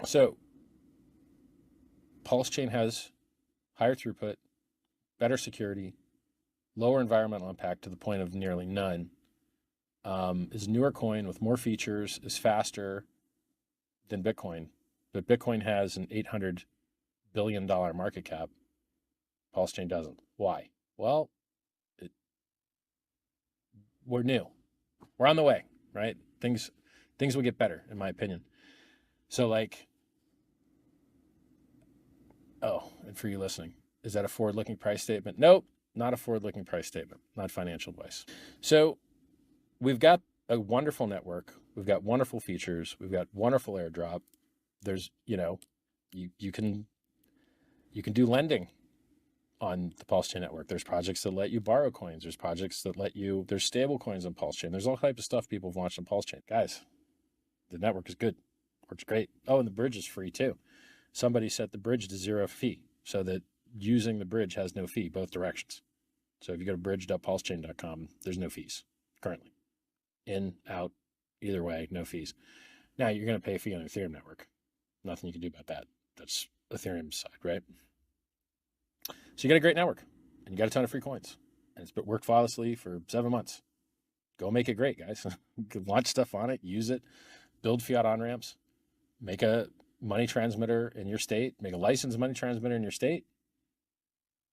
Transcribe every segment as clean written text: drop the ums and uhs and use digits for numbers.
So Pulsechain has higher throughput, better security, lower environmental impact to the point of nearly none, is a newer coin with more features, is faster than Bitcoin. But Bitcoin has an $800 billion market cap. Pulsechain doesn't. Why? Well, we're new. We're on the way, right? Things will get better, in my opinion. So like, oh, and for you listening, is that a forward-looking price statement? Nope, not a forward-looking price statement, not financial advice. So we've got a wonderful network. We've got wonderful features. We've got wonderful airdrop. There's, you can do lending on the Pulsechain network. There's projects that let you borrow coins. There's projects that there's stable coins on Pulsechain. There's all types of stuff people have launched on Pulsechain. Guys, the network is good. Works great. Oh, and the bridge is free too. Somebody set the bridge to 0 fee so that using the bridge has no fee both directions. So if you go to bridge.pulsechain.com, there's no fees currently. In, out, either way, no fees. Now you're going to pay a fee on the Ethereum network. Nothing you can do about that. That's Ethereum's side, right? So you got a great network and you got a ton of free coins and it's been worked flawlessly for 7 months. Go make it great, guys. Launch stuff on it, use it, build fiat on-ramps, make a money transmitter in your state, make a licensed money transmitter in your state,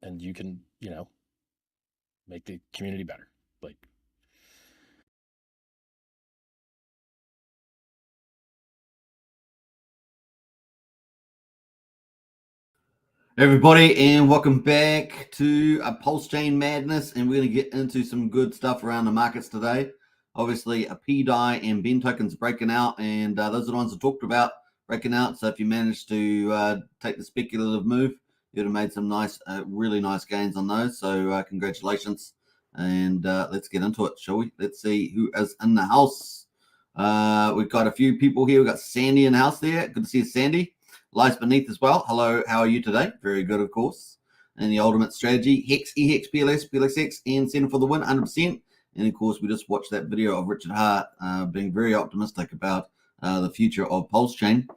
and you can, make the community better. Like, Everybody, and welcome back to a Pulsechain Madness, and we're going to get into some good stuff around the markets today. Obviously, a pDai and Ben tokens breaking out, and those are the ones I talked about breaking out. So if you managed to take the speculative move, you'd have made some nice, really nice gains on those. So congratulations, and let's get into it, shall we? Let's see who is in the house. We've got a few people here. We've got Sandy in the house there. Good to see you, Sandy. Lies Beneath as well. Hello, how are you today? Very good, of course. And the Ultimate Strategy, Hex, EHEX, PLS, PLSX, and Center for the Win, 100%. And of course, we just watched that video of Richard Hart being very optimistic about the future of Pulsechain.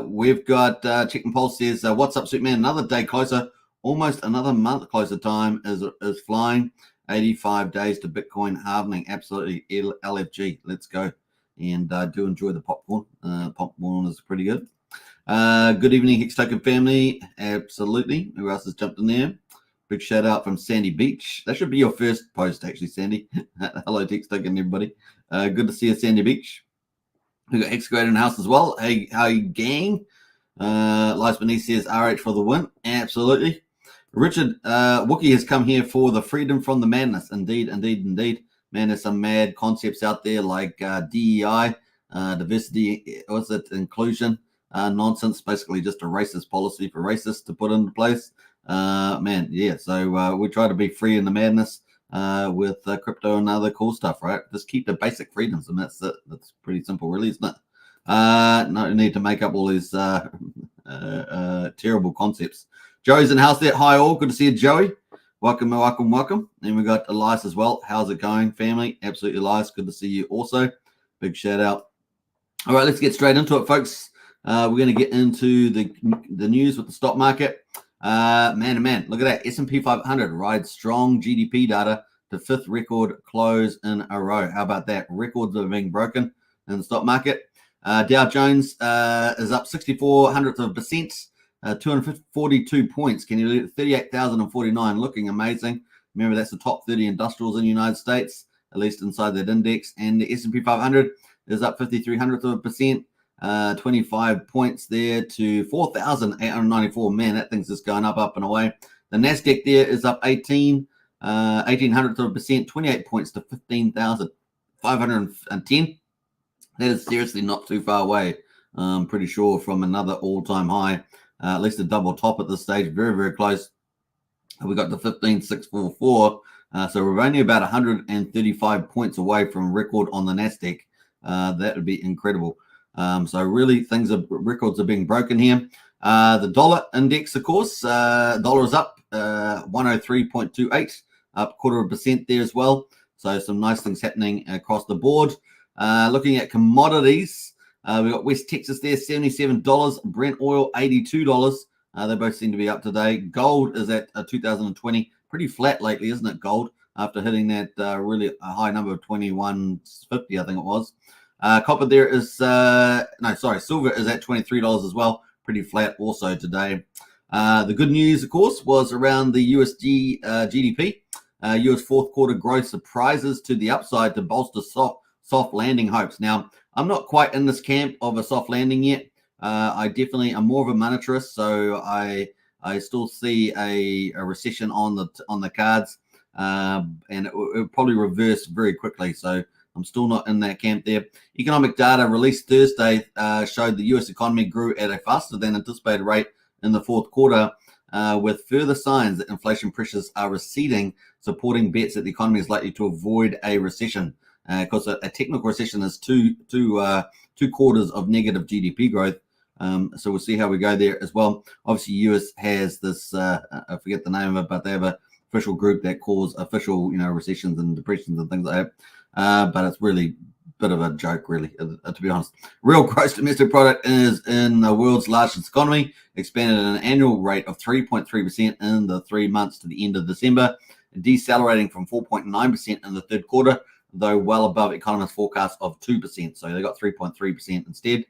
We've got Chicken Pulse says, what's up, Superman? Another day closer, almost another month closer. Time is flying. 85 days to Bitcoin halving. Absolutely, LFG. Let's go. And do enjoy the popcorn. Popcorn is pretty good. Good evening, Hex Token family. Absolutely. Who else has jumped in there? Big shout out from Sandy Beach. That should be your first post, actually, Sandy. Hello, Hex Token, everybody. Good to see you, Sandy Beach. We got Excavator in the house as well. Hey, how you, gang? Lies Beneath says RH for the win. Absolutely. Richard Wookie has come here for the freedom from the madness. Indeed, indeed, indeed. Man, there's some mad concepts out there like DEI, diversity, what's it, inclusion. Nonsense, basically just a racist policy for racists to put into place. Man, yeah, so we try to be free in the madness with crypto and other cool stuff, right? Just keep the basic freedoms, and that's it. That's pretty simple, really, isn't it? No need to make up all these terrible concepts. Joey's in the house there. Hi, all. Good to see you, Joey. Welcome, welcome, welcome. And we got Elias as well. How's it going, family? Absolutely, Elias. Good to see you also. Big shout out. All right, let's get straight into it, folks. We're going to get into the news with the stock market. Man, look at that. S&P 500 rides strong GDP data to fifth record close in a row. How about that? Records are being broken in the stock market. Dow Jones is up 0.64%, 242 points. Can you believe it? 38,049, looking amazing. Remember, that's the top 30 industrials in the United States, at least inside that index. And the S&P 500 is up 0.53%. 25 points there to 4,894. Man, that thing's just going up and away. The Nasdaq there is up 1800%, 28 points to 15,510. That is seriously not too far away. I'm pretty sure from another all-time high, at least a double top at this stage. Very, very close. We got the 15,644. So we're only about 135 points away from record on the Nasdaq. That would be incredible. So really records are being broken here. The dollar index, of course, dollar is up 103.28, up 0.25% there as well. So some nice things happening across the board. Looking at commodities, We got West Texas there, $77. Brent oil, $82. They both seem to be up today. Gold is at 2020. Pretty flat lately, isn't it, gold? After hitting that really high number of 21.50, I think it was. Copper there is, silver is at $23 as well. Pretty flat also today. The good news, of course, was around the USD GDP. US fourth quarter growth surprises to the upside to bolster soft landing hopes. Now, I'm not quite in this camp of a soft landing yet. I definitely am more of a monetarist, so I still see a recession on the cards, and it will probably reverse very quickly. So I'm still not in that camp there. Economic data released Thursday showed the U.S. economy grew at a faster than anticipated rate in the fourth quarter, with further signs that inflation pressures are receding, supporting bets that the economy is likely to avoid a recession. Because a technical recession is two quarters of negative GDP growth. So we'll see how we go there as well. Obviously, US has this, I forget the name of it, but they have an official group that calls official, recessions and depressions and things like that. But it's really a bit of a joke, really, to be honest. Real gross domestic product is in the world's largest economy, expanded at an annual rate of 3.3% in the 3 months to the end of December, decelerating from 4.9% in the third quarter, though well above economists' forecast of 2%. So they got 3.3% instead.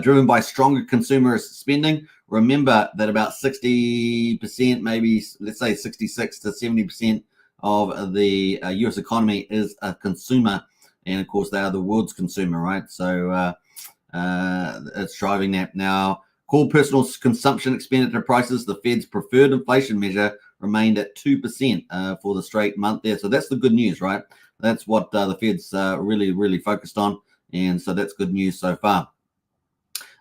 Driven by stronger consumer spending. Remember that about 60%, maybe let's say 66 to 70% of the US economy is a consumer. And of course, they are the world's consumer, right? So it's driving that. Now, core personal consumption expenditure prices, the Fed's preferred inflation measure, remained at 2% for the straight month there. So that's the good news, right? That's what the Fed's really, really focused on. And so that's good news so far.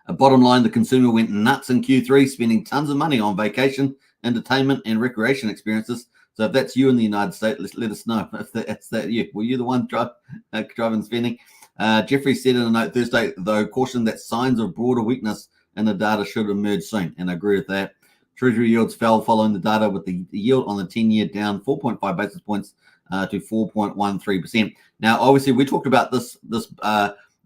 Bottom line, the consumer went nuts in Q3, spending tons of money on vacation, entertainment, and recreation experiences. So if that's you in the United States, let us know if that's that you. Were you the one driving spending? Jeffrey said in a note Thursday, though, cautioned that signs of broader weakness in the data should emerge soon. And I agree with that. Treasury yields fell following the data, with the yield on the 10-year down 4.5 basis points to 4.13%. Now, obviously, we talked about this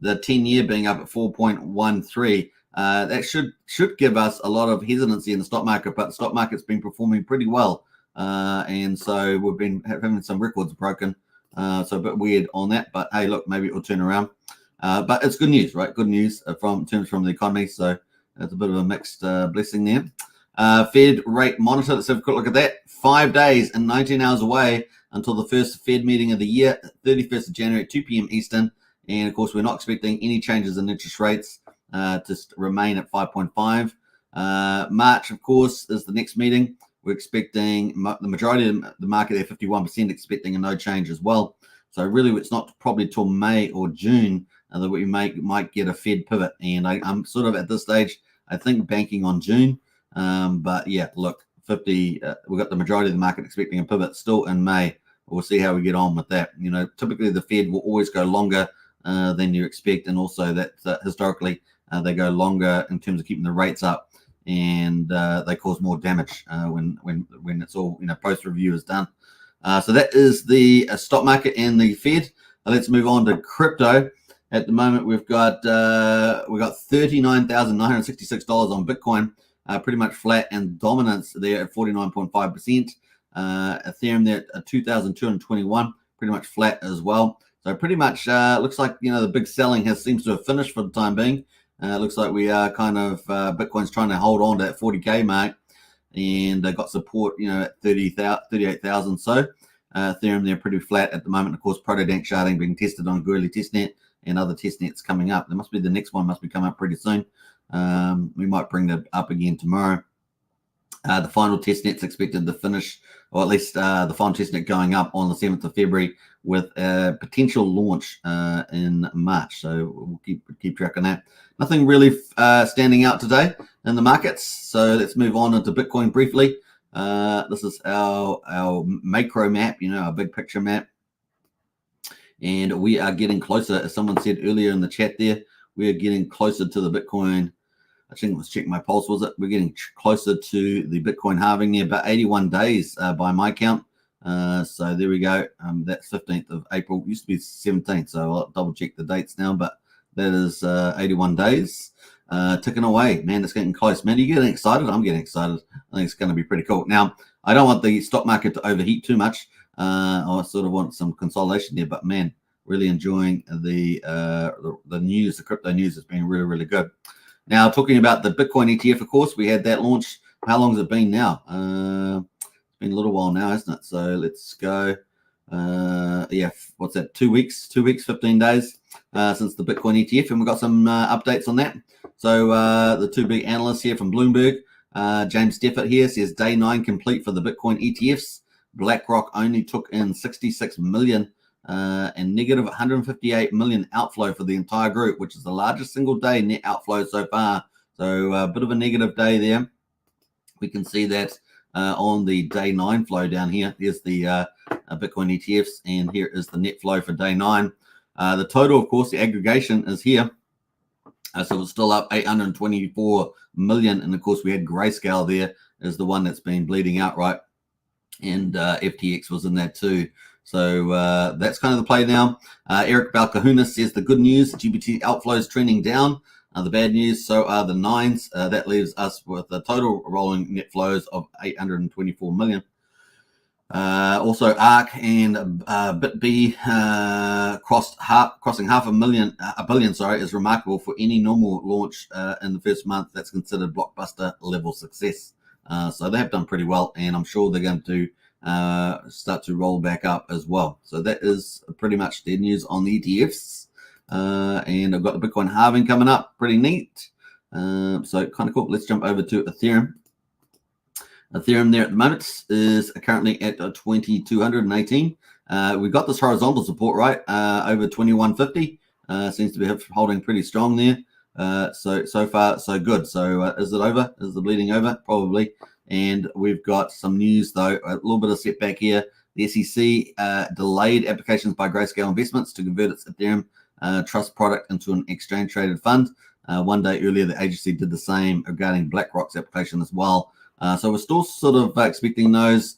the 10-year being up at 4.13. That should give us a lot of hesitancy in the stock market, but the stock market's been performing pretty well. And so we've been having some records broken. So a bit weird on that, but hey, look, maybe it'll turn around. But it's good news, right? Good news from the economy. So it's a bit of a mixed blessing there. Fed rate monitor, let's have a quick look at that. 5 days and 19 hours away until the first Fed meeting of the year, 31st of January at 2 p.m. Eastern. And of course, we're not expecting any changes in interest rates to remain at 5.5. March, of course, is the next meeting. We're expecting the majority of the market at 51% expecting a no change as well. So really, it's not probably till May or June that we might get a Fed pivot. And I'm sort of at this stage, I think, banking on June. But yeah, look, we've got the majority of the market expecting a pivot still in May. We'll see how we get on with that. Typically the Fed will always go longer than you expect, and also that historically they go longer in terms of keeping the rates up, and they cause more damage when it's all post review is done. So that is the stock market and the Fed. Let's move on to crypto. At the moment, we've got $39,966 on Bitcoin, pretty much flat, and dominance there at 49.5%. Ethereum there at 2,221, pretty much flat as well. So pretty much looks like the big selling seems to have finished for the time being. Looks like we are kind of Bitcoin's trying to hold on to that 40K mark, and got support at 38,000. So Ethereum they're pretty flat at the moment. Of course, Protodank sharding being tested on Gurley testnet and other testnets coming up. There must be the next one must be coming up pretty soon. We might bring that up again tomorrow. The final testnet's expected to finish, or at least the final testnet going up on the 7th of February with a potential launch in March. So we'll keep track on that. Nothing really standing out today in the markets. So let's move on into Bitcoin briefly. This is our macro map, our big picture map. And we are getting closer, as someone said earlier in the chat there, we are getting closer to the Bitcoin. I think let's check my pulse, was it? We're getting closer to the Bitcoin halving there, about 81 days by my count. So there we go. That's 15th of April. Used to be 17th, so I'll double check the dates now, but That is 81 days. Ticking away, man. It's getting close, man. Are you getting excited? I'm getting excited. I think it's going to be pretty cool. Now, I don't want the stock market to overheat too much. I sort of want some consolidation there, but man, really enjoying the news. The crypto news has been really, really good. Now, talking about the Bitcoin ETF, of course, we had that launch. How long has it been now? It's been a little while now, isn't it? So let's go. What's that? 2 weeks, 15 days since the Bitcoin ETF, and we've got some updates on that. So the two big analysts here from Bloomberg, James Steffert here says day 9 complete for the Bitcoin ETFs. BlackRock only took in 66 million and negative 158 million outflow for the entire group, which is the largest single day net outflow so far. So a bit of a negative day there. We can see that on the day 9 flow down here. Here's the Bitcoin ETFs, and here is the net flow for day 9. The total, of course, the aggregation is here. So it's still up 824 million. And of course, we had Grayscale there is the one that's been bleeding out, right? And FTX was in that too. So that's kind of the play now. Eric Balcahuna says the good news, GBT outflows trending down. The bad news, so are the 9s. That leaves us with a total rolling net flows of 824 million. Also, ARK and BitB crossing half a billion, is remarkable for any normal launch in the first month. That's considered blockbuster level success. So they have done pretty well, and I'm sure they're going to start to roll back up as well. So that is pretty much the news on the ETFs. And I've got the Bitcoin halving coming up, pretty neat. So kind of cool. Let's jump over to Ethereum. Ethereum there at the moment is currently at 2218. We got this horizontal support right over 2150. Seems to be holding pretty strong there. So far so good. So is it over? Is the bleeding over? Probably. And we've got some news though. A little bit of setback here. The SEC delayed applications by Grayscale Investments to convert its Ethereum trust product into an exchange traded fund. One day earlier, the agency did the same regarding BlackRock's application as well. So we're still sort of expecting those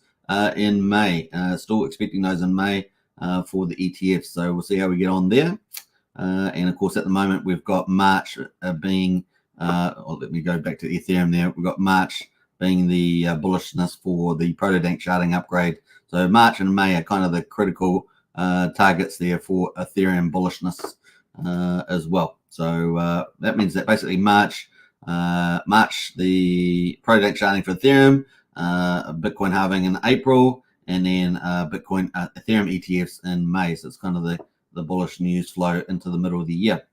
in May. For the ETF. So we'll see how we get on there. And of course, at the moment, we've got March being. Let me go back to Ethereum there. We've got March being the bullishness for the ProtoDank sharding upgrade. So March and May are kind of the critical targets there for Ethereum bullishness as well. So that means that basically March, the ProtoDank sharding for Ethereum, Bitcoin halving in April, and then Ethereum ETFs in May. So it's kind of the bullish news flow into the middle of the year.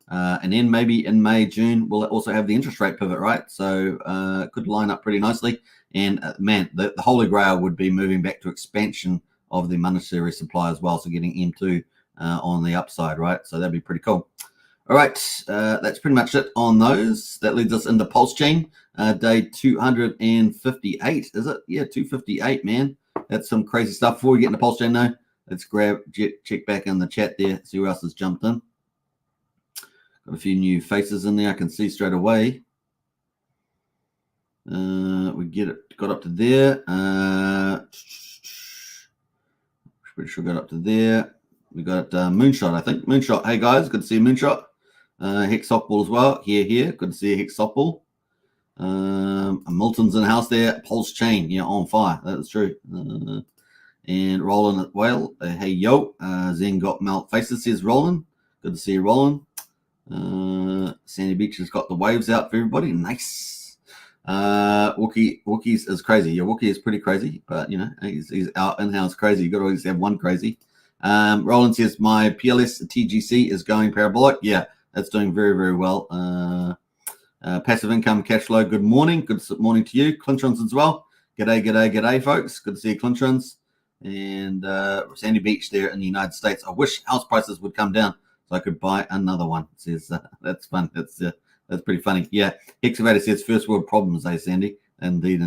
And then maybe in May, June, we'll also have the interest rate pivot, right? So it could line up pretty nicely. And man, the holy grail would be moving back to expansion of the monetary supply as well. So getting M2 on the upside, right? So that'd be pretty cool. All right, that's pretty much it on those. That leads us into Pulsechain, day 258, is it? Yeah, 258, man. That's some crazy stuff. Before we get into Pulsechain, though, let's check back in the chat there, see who else has jumped in. Got a few new faces in there I can see straight away. Got up to there. Pretty sure got up to there. We got Moonshot, I think. Moonshot, hey guys, good to see you, Moonshot. Hex Softball as well. Here. Good to see you, Hex Softball. Milton's in the house there. Pulsechain, yeah, on fire. That is true. And Roland as well. Hey yo. Zen got melt faces, says Roland. Good to see you, Roland. Sandy Beach has got the waves out for everybody. Nice. Wookiees is crazy. Yeah, Wookie is pretty crazy, but you know, he's out in-house crazy. You got to always have one crazy. Roland says my PLS TGC is going parabolic. Yeah, that's doing very, very well. Passive income cash flow. Good morning. Good morning to you. Clintrons as well. G'day, folks. Good to see you, Clintrons. And Sandy Beach there in the United States. I wish house prices would come down so I could buy another one. Says that's fun. That's pretty funny. Yeah, Excavator says first world problems, Sandy. Indeed.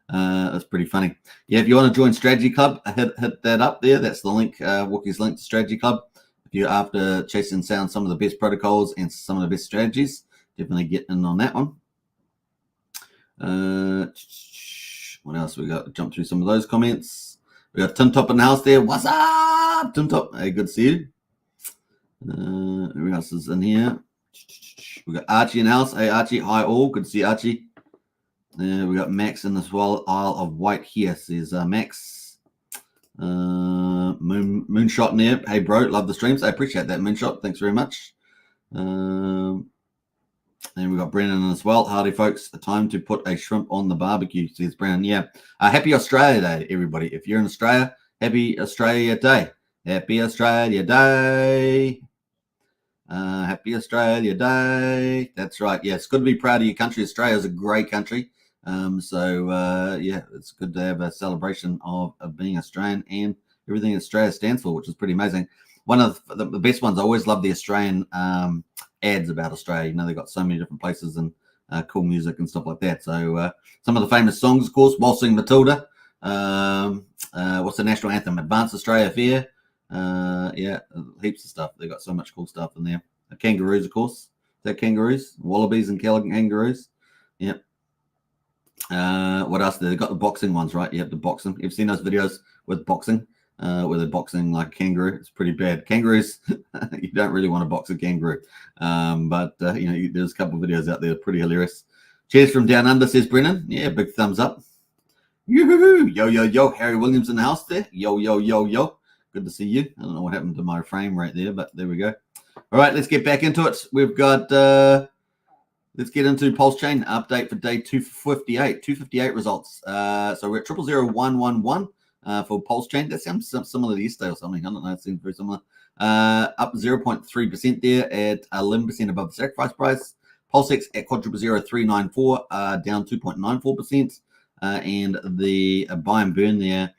That's pretty funny. Yeah, if you want to join Strategy Club, hit that up there. That's the link, Wookie's link to Strategy Club. If you're after chasing down some of the best protocols and some of the best strategies, definitely get in on that one. What else we got? Jump through some of those comments. We got Tim Top in the house there. What's up, Tim Top? Hey, good to see you. Who else is in here? We got Archie in the house. Hey, Archie. Hi, all. Good to see Archie. We got Max in this Isle of Wight here. Says Max. Moonshot in there. Hey, bro. Love the streams. I appreciate that, Moonshot. Thanks very much. And we got Brennan as well. Howdy, folks. Time to put a shrimp on the barbecue, says Brennan. Yeah. Happy Australia Day, everybody. If you're in Australia, happy Australia Day. Happy Australia Day. Happy Australia Day. That's right. Yeah, it's good to be proud of your country. Australia is a great country. Yeah, it's good to have a celebration of being Australian and everything Australia stands for, which is pretty amazing. One of the best ones, I always love the Australian ads about Australia. You know, they've got so many different places and cool music and stuff like that. So some of the famous songs, of course, Waltzing Matilda. What's the national anthem? Advance Australia Fair. Yeah, heaps of stuff. They've got so much cool stuff in there. Kangaroos, of course. Is that kangaroos? Wallabies and kangaroos. Yep. What else? They've got the boxing ones, right? You have the boxing. You've seen those videos with boxing, where they're boxing like kangaroo. It's pretty bad. Kangaroos, you don't really want to box a kangaroo. You know, there's a couple of videos out there pretty hilarious. Cheers from down under, says Brennan. Yeah, big thumbs up. Yoo-hoo! Yo, yo, yo. Harry Williams in the house there. Yo, yo, yo, yo. Good to see you. I don't know what happened to my frame right there, but there we go. All right, let's get back into it. We've got, let's get into Pulsechain update for day 258 results. So we're at 000111 for Pulsechain. That sounds similar to yesterday or something. I don't know. It seems very similar. Up 0.3% there at 11% above the sacrifice price. Pulsex at quadruple 0394, down 2.94%. And the buy and burn there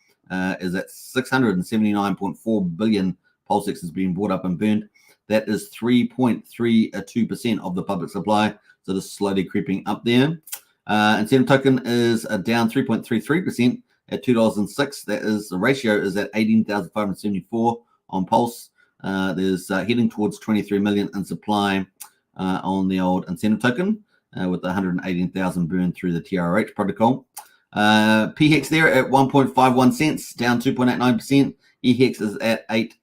is at 679.4 billion. Pulsex has been bought up and burned. That is 3.32% of the public supply. So this is slowly creeping up there. Incentive token is down 3.33% at $2.06. That is the ratio is at 18,574 on Pulse. There's heading towards 23 million in supply on the old incentive token with 118,000 burned through the TRH protocol. PHEX there at 1.51 cents, down 2.89%. EHEX is at 8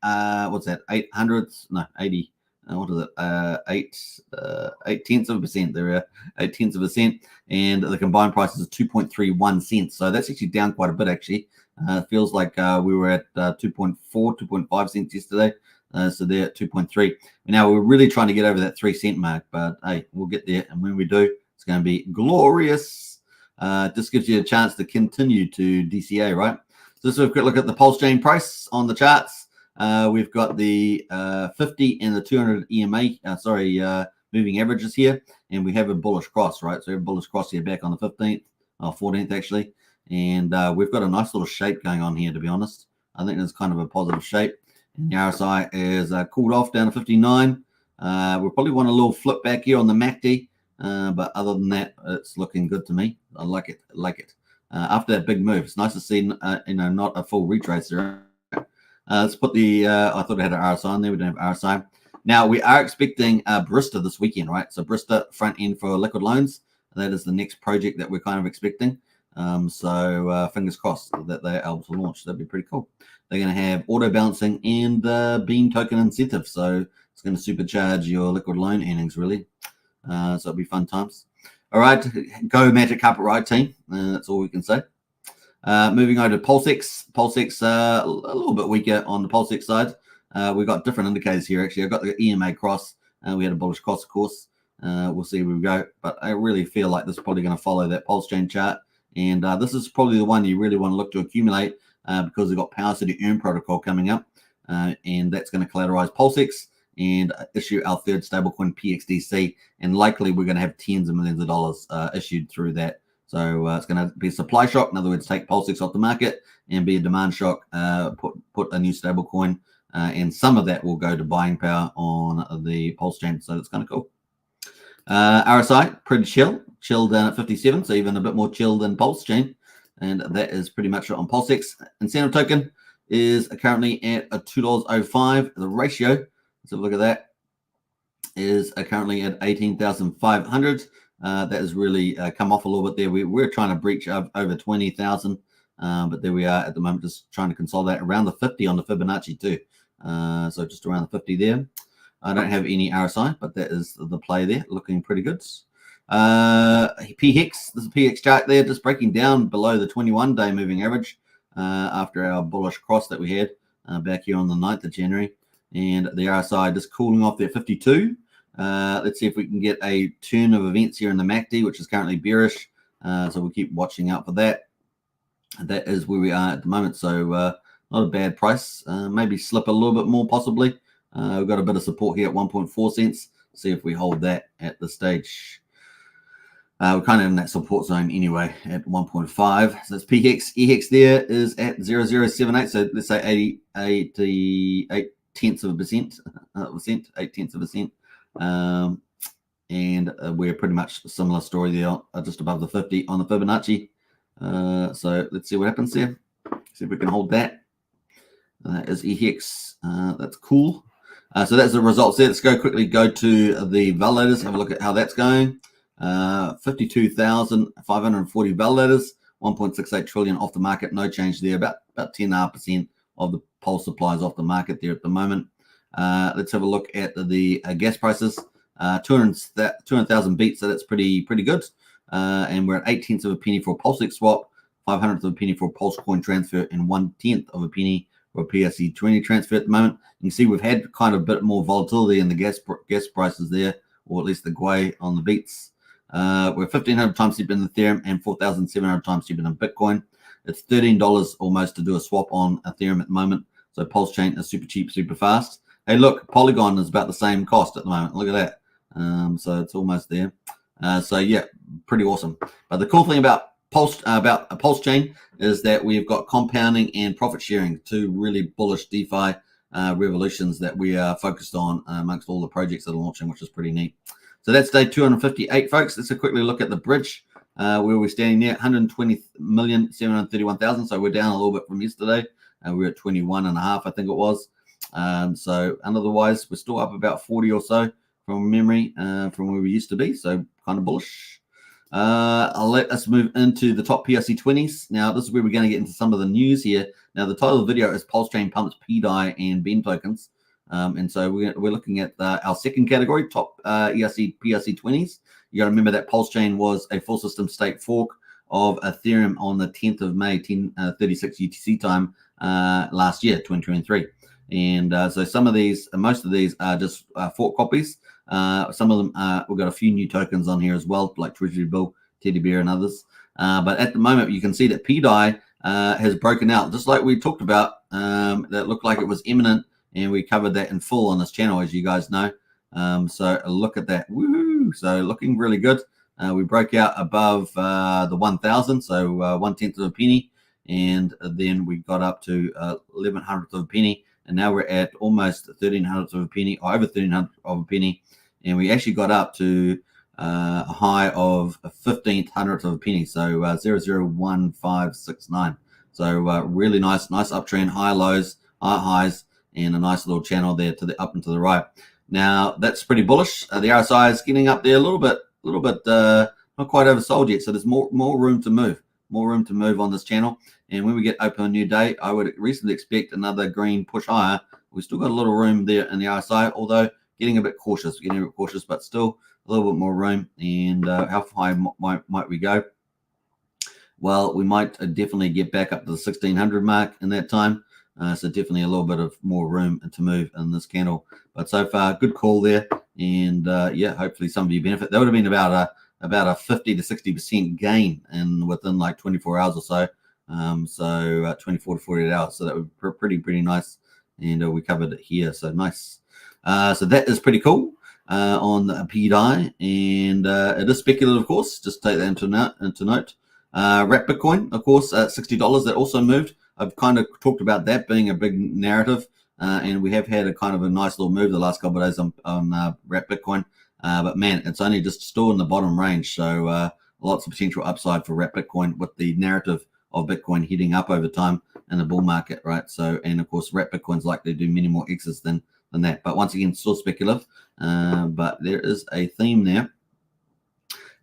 tenths of a percent. There are 8 tenths of a cent, and the combined price is 2.31 cents. So that's actually down quite a bit. Actually, it feels like we were at 2.5 cents yesterday. So they're at 2.3. Now we're really trying to get over that 3 cent mark, but hey, we'll get there, and when we do, it's going to be glorious. Just gives you a chance to continue to DCA, right? So let's have a quick look at the Pulsechain price on the charts. We've got the 50 and the 200 EMA, moving averages here, and we have a bullish cross, right? So we have a bullish cross here back on the 15th, 14th actually, and we've got a nice little shape going on here, to be honest. I think it's kind of a positive shape. And the RSI is cooled off down to 59. We'll probably want a little flip back here on the MACD, but other than that, it's looking good to me. I like it. After that big move, it's nice to see, not a full retrace there. Let's put the, I thought I had an RSI on there. We don't have RSI. Now, we are expecting Barista this weekend, right? So Barista front end for liquid loans. That is the next project that we're kind of expecting. Fingers crossed that they're able to launch. That'd be pretty cool. They're going to have auto balancing and the Beam token incentive. So it's going to supercharge your liquid loan earnings, really. So it'll be fun times. All right, go Magic Carpet Ride team. That's all we can say. Moving over to Pulsex. Pulsex a little bit weaker on the Pulsex side. We've got different indicators here, actually. I've got the EMA cross. We had a bullish cross, of course. We'll see where we go. But I really feel like this is probably going to follow that Pulsechain chart. And this is probably the one you really want to look to accumulate because we've got Power City Earn protocol coming up. And that's going to collateralize Pulsex and issue our third stablecoin PXDC. And likely we're going to have tens of millions of dollars issued through that. So it's going to be a supply shock. In other words, take Pulsex off the market and be a demand shock, put a new stablecoin. And some of that will go to buying power on the Pulsechain. So that's kind of cool. RSI, pretty chill down at 57. So even a bit more chill than Pulsechain. And that is pretty much it on Pulsex. Incentive token is currently at a $2.05. The ratio, let's have a look at that, is currently at 18,500. That has really come off a little bit there. We're trying to breach over 20,000, but there we are at the moment, just trying to consolidate around the 50 on the Fibonacci too. So just around the 50 there. I don't have any RSI, but that is the play there, looking pretty good. PHEX, this is PHEX chart there, just breaking down below the 21-day moving average after our bullish cross that we had back here on the 9th of January. And the RSI just cooling off there at 52. Let's see if we can get a turn of events here in the MACD, which is currently bearish. So we'll keep watching out for that. That is where we are at the moment. So not a bad price. Maybe slip a little bit more possibly. We've got a bit of support here at 1.4 cents. See if we hold that at this stage. We're kind of in that support zone anyway at 1.5. So it's PHEX. EHEX there is at 0078. So let's say 88 tenths of a percent, 8 tenths of a cent. And we're pretty much a similar story there, just above the 50 on the Fibonacci. So let's see what happens there. See if we can hold that. That is EHEX. That's cool. So that's the results there. Let's quickly go to the validators, have a look at how that's going. 52,540 validators, 1.68 trillion off the market, no change there, about 10.5% of the Pulse supplies off the market there at the moment. Let's have a look at the gas prices. 200,000 beats, so that's pretty good. And we're at 8 tenths of a penny for a Pulsex swap, 500th of a penny for a Pulse coin transfer, and 1/10 of a penny for a PSC20 transfer at the moment. You can see we've had kind of a bit more volatility in the gas prices there, or at least the GUI on the beats. We're 1,500 times cheaper in Ethereum and 4,700 times cheaper in Bitcoin. It's $13 almost to do a swap on Ethereum at the moment. So Pulsechain is super cheap, super fast. Hey, look, Polygon is about the same cost at the moment. Look at that. So it's almost there. So yeah, pretty awesome. But the cool thing about Pulsechain is that we've got compounding and profit sharing, two really bullish DeFi revolutions that we are focused on amongst all the projects that are launching, which is pretty neat. So that's day 258, folks. Let's quickly look at the bridge where we're standing there, 120,731,000. So we're down a little bit from yesterday. We're at 21.5, I think it was. So otherwise, we're still up about 40 or so from memory from where we used to be. So kind of bullish. I'll let us move into the top PRC20s. Now, this is where we're going to get into some of the news here. Now, the title of the video is Pulsechain Pumps, pDai, and Ben tokens. And so we're looking at our second category, top PRC20s. You got to remember that Pulsechain was a full system stake fork of Ethereum on the 10th of May, 10:36 UTC time last year, 2023. And so most of these are just fork copies. Some of them, we've got a few new tokens on here as well, like Treasury Bill, Teddy Bear, and others. But at the moment, you can see that pDai has broken out, just like we talked about. That looked like it was imminent, and we covered that in full on this channel, as you guys know. So look at that. Woohoo! So looking really good. We broke out above the 1,000, so 1/10 of a penny, and then we got up to 1100th of a penny, and now we're at almost 1300th of a penny, or over 1300th of a penny, and we actually got up to a high of 1500th of a penny, so 001569. So really nice uptrend, high lows, high highs, and a nice little channel there to the up and to the right. Now that's pretty bullish. The RSI is getting up there a little bit, not quite oversold yet. So there's more room to move, on this channel. And when we get open a new day, I would reasonably expect another green push higher. We've still got a little room there in the RSI, although getting a bit cautious, but still a little bit more room. And how high might we go? Well, we might definitely get back up to the 1600 mark in that time. So definitely a little bit of more room to move in this candle. But so far, good call there. And yeah, hopefully some of you benefit. That would have been about a 50 to 60% gain within like 24 hours or so. 24 to 48 hours. So that would be pretty nice. And we covered it here. So nice. So that is pretty cool on the pDai. And it is speculative, of course. Just take that into note. Wrap Bitcoin, of course, at $60. That also moved. I've kind of talked about that being a big narrative. And we have had a kind of a nice little move the last couple of days on Wrap Bitcoin. But man, it's only just still in the bottom range. So lots of potential upside for Wrap Bitcoin with the narrative of Bitcoin heading up over time in the bull market, right? So, and of course, Wrap Bitcoin's likely to do many more X's than that. But once again, still speculative. But there is a theme there.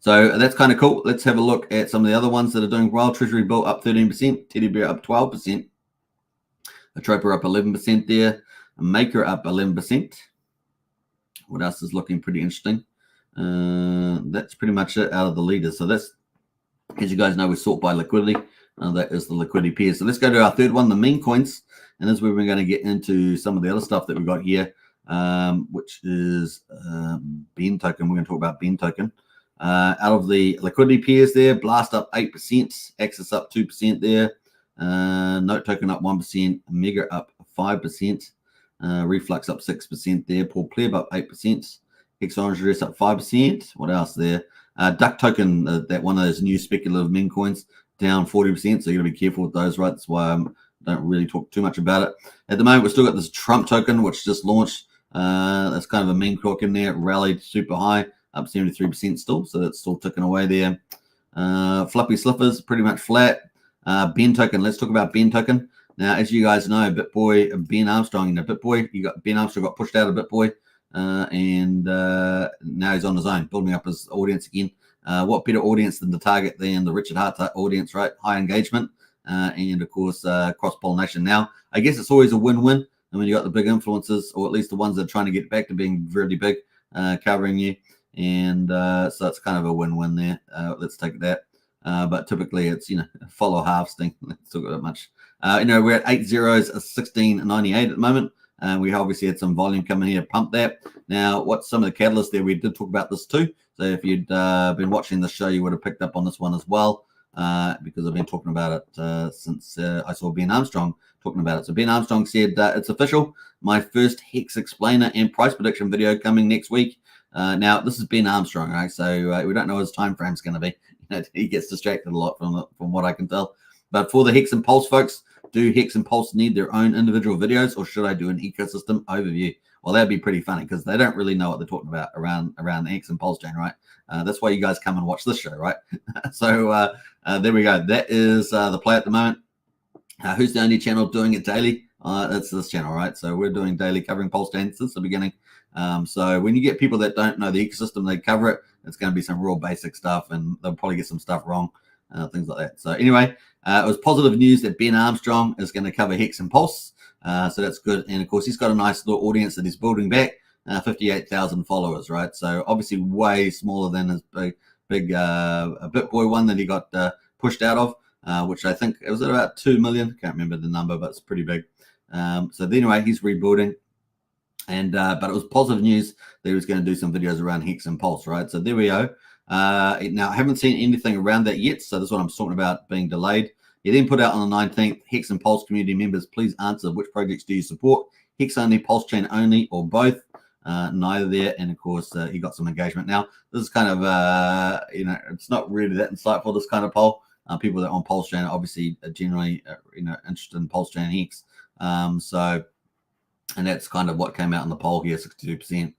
So that's kind of cool. Let's have a look at some of the other ones that are doing well. Treasury Bill up 13%, Teddy Bear up 12%, Atropa up 11% there, Maker up 11%. What else is looking pretty interesting? That's pretty much it out of the leaders. So that's, as you guys know, we're sort by liquidity. That is the liquidity pairs. So let's go to our third one, the meme coins. And this is where we're going to get into some of the other stuff that we've got here, which is BEN token. We're going to talk about BEN token. Out of the liquidity pairs there, Blast up 8%, Axis up 2% there, Note token up 1%, Mega up 5%, Reflux up 6% there, Paul Pleb up 8%, Hex Orange Dress up 5%. What else there? Duck token, that one of those new speculative meme coins, down 40%. So you got to be careful with those, right? That's why I don't really talk too much about it. At the moment, we've still got this Trump token, which just launched. That's kind of a meme token there. It rallied super high, up 73% still. So that's still ticking away there. Fluffy Slippers, pretty much flat. BEN token. Let's talk about BEN token. Now, as you guys know, BitBoy, Ben Armstrong, Ben Armstrong got pushed out of BitBoy. And now he's on his own, building up his audience again. What better audience than to target than the Richard Hart audience, right? High engagement and, of course, cross-pollination. Now, I guess it's always a win-win. I mean, you got the big influencers, or at least the ones that are trying to get back to being really big, covering you. And so it's kind of a win-win there. Let's take that. But typically it's, follow halves thing. Let's talk about that much. We're at 8 zeros, 16.98 at the moment. We obviously had some volume coming here, pump that. Now, what's some of the catalysts there? We did talk about this too. So if you'd been watching the show, you would have picked up on this one as well, because I've been talking about it since I saw Ben Armstrong talking about it. So Ben Armstrong said, it's official. My first Hex explainer and price prediction video coming next week. Now, this is Ben Armstrong, right? So we don't know what his time frame's going to be. He gets distracted a lot from what I can tell. But for the Hex and Pulse folks, do Hex and Pulse need their own individual videos, or should I do an ecosystem overview? Well, that'd be pretty funny because they don't really know what they're talking about around the Hex and Pulse chain, right? That's why you guys come and watch this show, right? So there we go. That is the play at the moment. Who's the only channel doing it daily? It's this channel, right? So we're doing daily covering Pulse chain since the beginning. So when you get people that don't know the ecosystem, they cover it. It's going to be some real basic stuff, and they'll probably get some stuff wrong, things like that. So anyway, it was positive news that Ben Armstrong is going to cover Hex and Pulse. So that's good. And of course, he's got a nice little audience that he's building back, 58,000 followers, right? So obviously way smaller than his big BitBoy one that he got pushed out of, which I think it was at about 2 million. Can't remember the number, but it's pretty big. So anyway, he's rebuilding. And but it was positive news that he was going to do some videos around Hex and Pulse, right? So there we go. Now, I haven't seen anything around that yet, so this is what I'm talking about being delayed. He then put out on the 19th, Hex and Pulse community members, please answer which projects do you support? Hex only, Pulse chain only, or both? Neither there. And of course, he got some engagement. Now, this is kind of, it's not really that insightful, this kind of poll. People that are on Pulse chain are obviously generally, interested in Pulse chain and Hex. And that's kind of what came out in the poll here, 62%.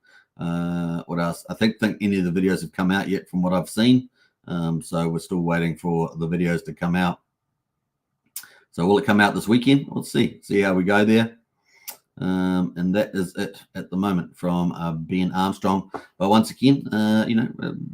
What else? I think any of the videos have come out yet from what I've seen. So we're still waiting for the videos to come out. So will it come out this weekend? Let's see how we go there. And that is it at the moment from Ben Armstrong. But once again,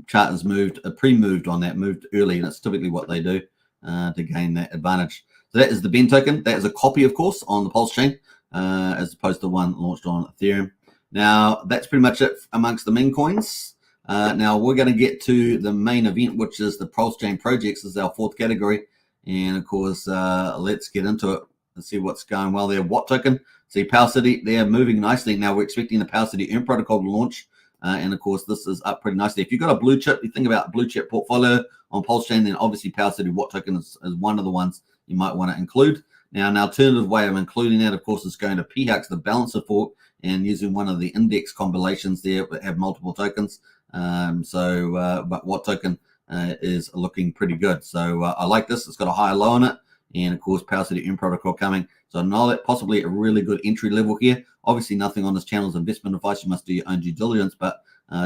chart has moved, pre-moved on that, moved early, and that's typically what they do to gain that advantage. So that is the BEN token. That is a copy, of course, on the Pulse chain, as opposed to one launched on Ethereum. Now, that's pretty much it amongst the meme coins. Now, we're going to get to the main event, which is the Pulse chain projects. This is our fourth category. And, of course, let's get into it and see what's going well there. What token? See, Power City, they're moving nicely. Now, we're expecting the Power City Earn protocol to launch. And, of course, this is up pretty nicely. If you've got a blue chip, you think about blue chip portfolio on Pulse chain, then obviously Power City What token is one of the ones you might want to include. Now, an alternative way of including that, of course, is going to PHUX, the balancer fork, and using one of the index combinations there that have multiple tokens. But What token is looking pretty good. So I like this. It's got a higher low on it. And, of course, Power City Earn protocol coming. So possibly a really good entry level here. Obviously, nothing on this channel is investment advice. You must do your own due diligence. But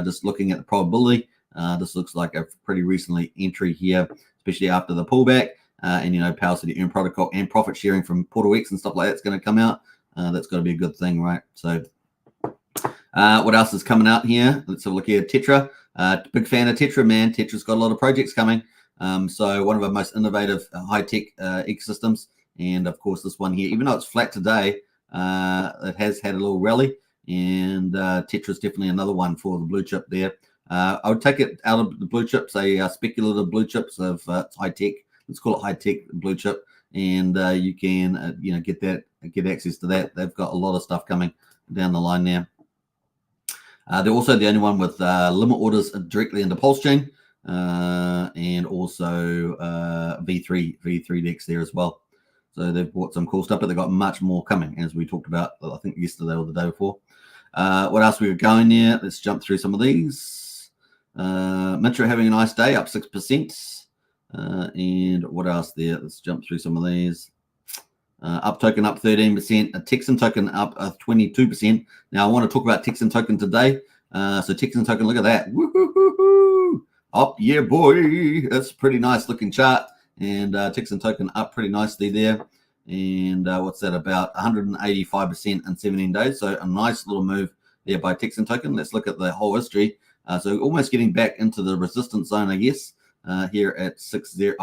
just looking at the probability, this looks like a pretty recently entry here, especially after the pullback. And, Power City Earn protocol and profit sharing from Portal X and stuff like that's going to come out. That's got to be a good thing, right? So what else is coming out here? Let's have a look here. Tetra. Big fan of Tetra, man. Tetra's got a lot of projects coming. So one of our most innovative high-tech ecosystems. And, of course, this one here, even though it's flat today, it has had a little rally. and Tetra is definitely another one for the blue chip there. I would take it out of the blue chips, a speculative blue chips of high tech. Let's call it high tech blue chip, and you can get access to that. They've got a lot of stuff coming down the line now. They're also the only one with limit orders directly into Pulsechain, and also V3 decks there as well. So they've bought some cool stuff, but they've got much more coming, as we talked about, I think, yesterday or the day before. What else we got going there? Let's jump through some of these. Mitra having a nice day, up 6%. And what else there? Let's jump through some of these. Up token up 13%. A Texan token up 22%. Now, I want to talk about Texan token today. So Texan token, look at that. Woo-hoo-hoo-hoo. Up, yeah, boy. That's a pretty nice looking chart. And Texan token up pretty nicely there. And what's that, about 185% in 17 days. So a nice little move there by Texan token. Let's look at the whole history. So almost getting back into the resistance zone, I guess, here at 50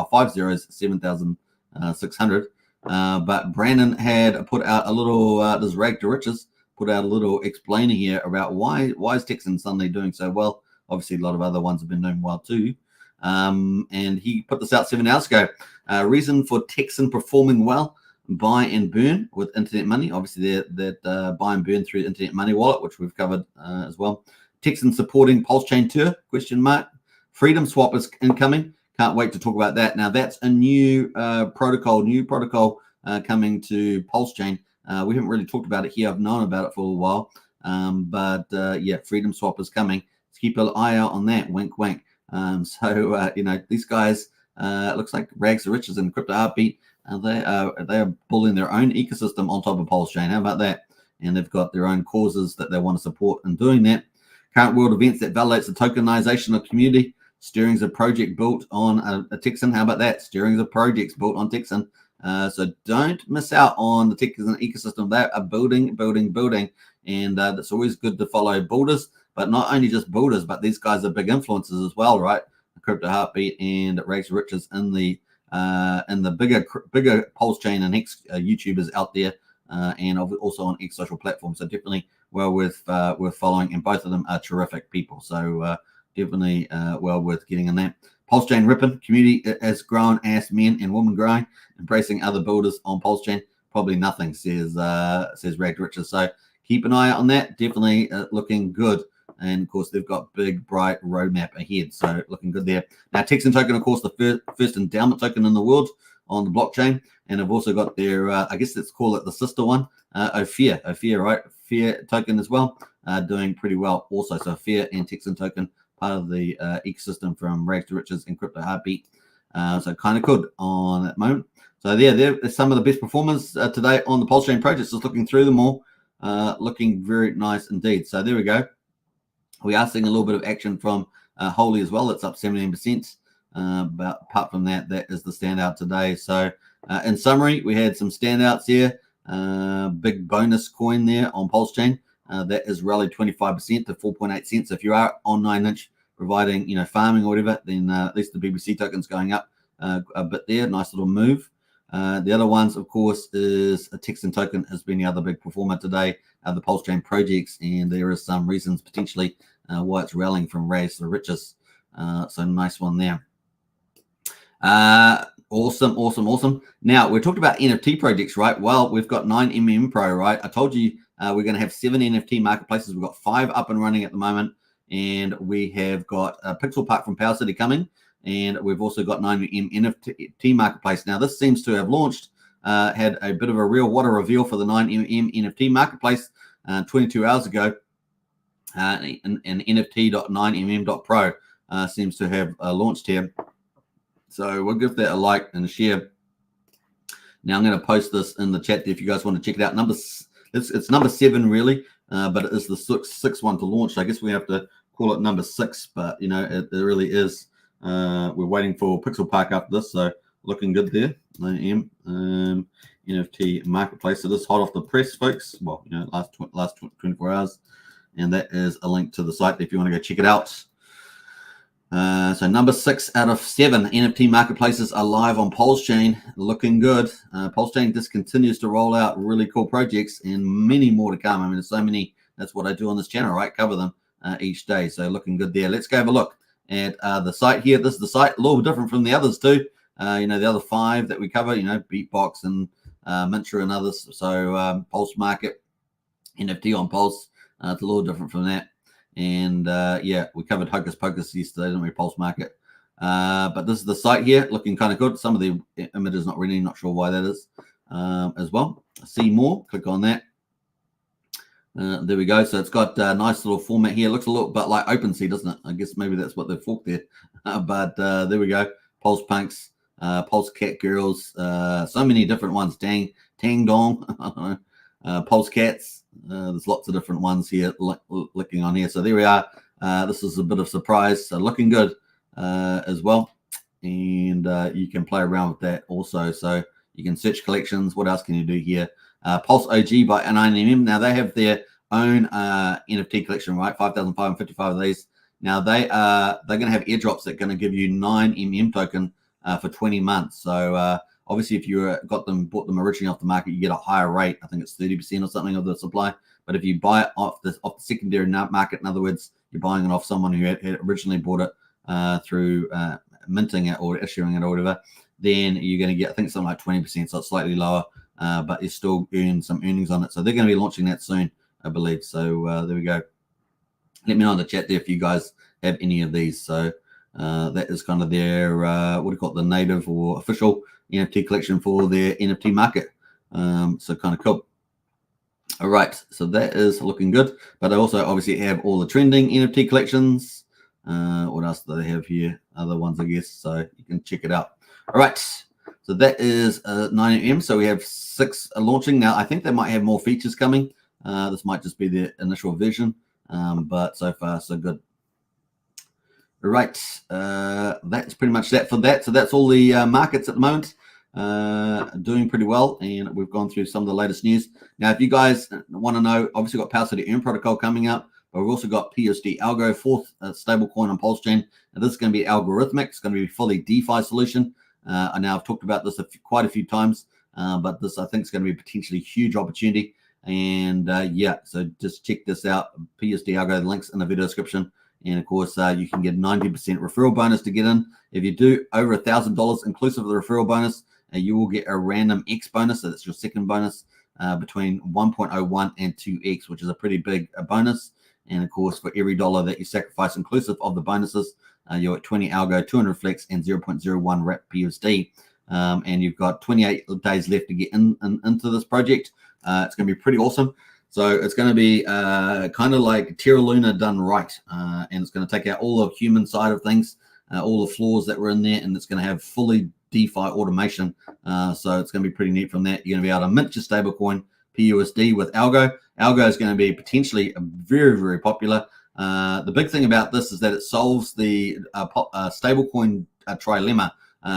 7,600. But Brandon had put out a little, this Rag to Riches, put out a little explainer here about why is Texan suddenly doing so well. Obviously, a lot of other ones have been doing well too. And he put this out 7 hours ago. Reason for Texan performing well: buy and burn with internet money. Obviously, that buy and burn through internet money wallet, which we've covered as well. Texan supporting Pulsechain Tour, question mark. Freedom Swap is incoming. Can't wait to talk about that. Now, that's a new protocol coming to Pulsechain. We haven't really talked about it here. I've known about it for a while. But yeah, Freedom Swap is coming. Let's keep an eye out on that. Wink, wink. These guys, it looks like Rags to Riches and Crypto Heartbeat, they are building their own ecosystem on top of Pulsechain. How about that? And they've got their own causes that they want to support in doing that. Current world events that validates the tokenization of community. Steering's a project built on a Texan. How about that? Steering's a project built on Texan. So don't miss out on the Texan ecosystem. They are building. And it's always good to follow builders, but not only just builders, but these guys are big influencers as well, right? Crypto Heartbeat and Rags to Riches in the bigger Pulsechain and Hex YouTubers out there, and also on X social platforms. So definitely well worth following, and both of them are terrific people. So definitely well worth getting in that. Pulsechain ripping, community has grown as men and women growing, embracing other builders on Pulsechain. Probably nothing, says Rag to Riches. So keep an eye out on that. Definitely looking good. And of course, they've got big, bright roadmap ahead. So looking good there. Now, Texan token, of course, the first endowment token in the world on the blockchain. And they've also got their, I guess let's call it the sister one, Ophir, right? Ophir token as well, doing pretty well also. So Ophir and Texan token, part of the ecosystem from Rags to Riches and Crypto Heartbeat. So kind of good on that moment. So there are some of the best performers today on the Pulsechain projects. Just looking through them all, looking very nice indeed. So there we go. We are seeing a little bit of action from Holy as well. It's up 17%. But apart from that, that is the standout today. So in summary, we had some standouts here. Big bonus coin there on Pulsechain. That is rallied 25% to 4.8 cents. If you are on 9inch providing, farming or whatever, then at least the BBC token's going up a bit there. Nice little move. The other ones, of course, is a Texan token has been the other big performer today, the Pulsechain projects, and there is some reasons potentially why it's rallying from Rags to Riches. So nice one there. Awesome. Now, we talked about NFT projects, right? Well, we've got 9mm Pro, right? I told you we're going to have 7 NFT marketplaces. We've got 5 up and running at the moment, and we have got Pixel Park from Power City coming, and we've also got 9mm NFT marketplace. Now, this seems to have launched, had a bit of a real water reveal for the 9mm NFT marketplace 22 hours ago, and NFT.9mm.pro seems to have launched here. So we'll give that a like and a share. Now I'm going to post this in the chat there if you guys want to check it out. It's number 7 really, but it is the sixth one to launch. I guess we have to call it number 6, but it really is. We're waiting for Pixel Park after this, so looking good there. I am NFT marketplace. So this hot off the press, folks. Well, last 24 hours, and that is a link to the site if you want to go check it out. So number 6 out of 7 NFT marketplaces are live on Pulsechain. Looking good. Pulsechain just continues to roll out really cool projects and many more to come. I mean, there's so many That's what I do on this channel, right? Cover them each day. So looking good there. Let's go have a look at the site here. This is the site, a little different from the others too. You know, the other 5 that we cover, you know, Beatbox and Mintra and others. So Pulse Market, NFT on Pulse. It's a little different from that. And yeah, we covered Hocus Pocus yesterday, didn't we? Pulse Market. But this is the site here, looking kind of good. Some of the images not sure why that is as well. See more, click on that. There we go. So it's got a nice little format here. Looks a little bit like OpenSea, doesn't it? I guess maybe that's what they've forked there. But there we go. Pulse Punks, Pulse Cat Girls, so many different ones. Tang Dong, I don't know. Pulse Cats. There's lots of different ones here looking on here. So there we are. This is a bit of surprise. So looking good as well. And you can play around with that also. So you can search collections. What else can you do here? Pulse OG by 9mm. Now they have their own NFT collection, right? 5,555 of these. Now they're going to have airdrops that are going to give you 9mm token for 20 months. So obviously, if you bought them originally off the market, you get a higher rate. I think it's 30% or something of the supply. But if you buy it off the secondary market, in other words, you're buying it off someone who had originally bought it through minting it or issuing it or whatever, then you're going to get, I think, something like 20%. So it's slightly lower. But you still earn some earnings on it. So they're going to be launching that soon, I believe. So there we go. Let me know in the chat there if you guys have any of these. So that is kind of their, what do you call it, the native or official NFT collection for their NFT market. So kind of cool. All right. So that is looking good. But they also obviously have all the trending NFT collections. What else do they have here? Other ones, I guess. So you can check it out. All right. So that is 9mm. So we have 6 launching. Now, I think they might have more features coming. This might just be the initial version. But so far, so good. All right. That's pretty much that for that. So that's all the markets at the moment. Doing pretty well. And we've gone through some of the latest news. Now, if you guys want to know, obviously got Power City Earn protocol coming up. But we've also got PUSD Algo, 4th stablecoin on Pulsechain. And this is going to be algorithmic. It's going to be a fully DeFi solution. I now have talked about this quite a few times, but this I think is going to be a potentially huge opportunity. And yeah, so just check this out. PUSD Algo, the links in the video description. And of course, you can get 90% referral bonus to get in. If you do over $1,000 inclusive of the referral bonus, you will get a random X bonus. So that's your second bonus between 1.01 and 2X, which is a pretty big bonus. And of course, for every dollar that you sacrifice inclusive of the bonuses, you're at 20 algo, 200 flex, and 0.01 wrap PUSD. And you've got 28 days left to get into this project. It's going to be pretty awesome. So it's going to be kind of like Terra Luna done right. And it's going to take out all the human side of things, all the flaws that were in there, and it's going to have fully DeFi automation. So it's going to be pretty neat from that. You're going to be able to mint your stablecoin PUSD with Algo. Algo is going to be potentially very, very popular. The big thing about this is that it solves the stablecoin trilemma,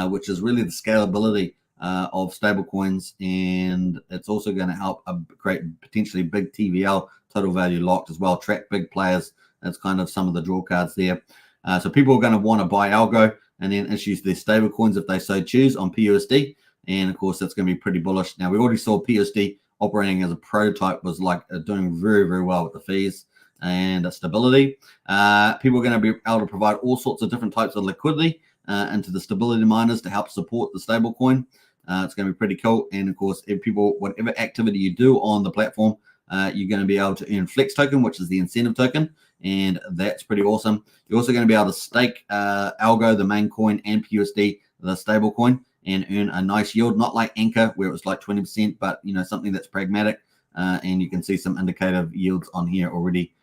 which is really the scalability of stablecoins, and it's also going to help create potentially big TVL, total value locked as well, track big players. That's kind of some of the draw cards there. So people are going to want to buy Algo and then issue their stablecoins if they so choose on PUSD, and of course that's going to be pretty bullish. Now we already saw PUSD operating as a prototype was like doing very, very well with the fees and stability. People are going to be able to provide all sorts of different types of liquidity into the stability miners to help support the stablecoin. It's going to be pretty cool. And of course, if people, whatever activity you do on the platform, you're going to be able to earn Flex token, which is the incentive token. And that's pretty awesome. You're also going to be able to stake Algo, the main coin, and PUSD, the stable coin, and earn a nice yield, not like Anchor, where it was like 20%, but you know, something that's pragmatic. And you can see some indicative yields on here already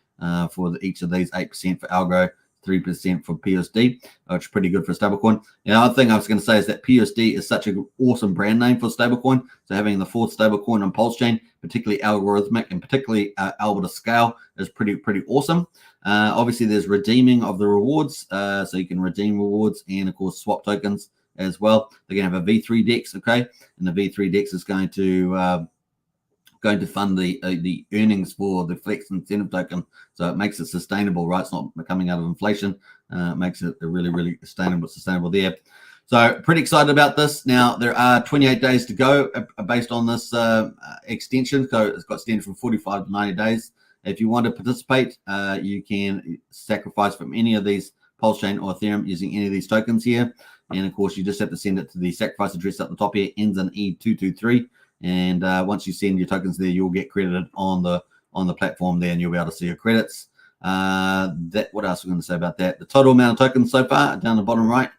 for each of these: 8% for Algo, 3% for PUSD, which is pretty good for a stablecoin. The other thing I was going to say is that PUSD is such an awesome brand name for stablecoin. So having the 4th stablecoin on Pulsechain, particularly algorithmic and particularly able to scale, is pretty awesome. Obviously, there's redeeming of the rewards, so you can redeem rewards and of course swap tokens as well. They're going to have a V3 DEX, okay, and the V3 DEX is going to fund the earnings for the Flex incentive token, so it makes it sustainable, right? It's not coming out of inflation. It makes it really sustainable there. So pretty excited about this. Now there are 28 days to go based on this extension. So it's got extended from 45 to 90 days. If you want to participate, you can sacrifice from any of these Pulsechain or Ethereum using any of these tokens here. And of course, you just have to send it to the sacrifice address at the top here, ends in E223. And once you send your tokens there, you'll get credited on the platform there, and you'll be able to see your credits. What else are we going to say about that? The total amount of tokens so far down the bottom right,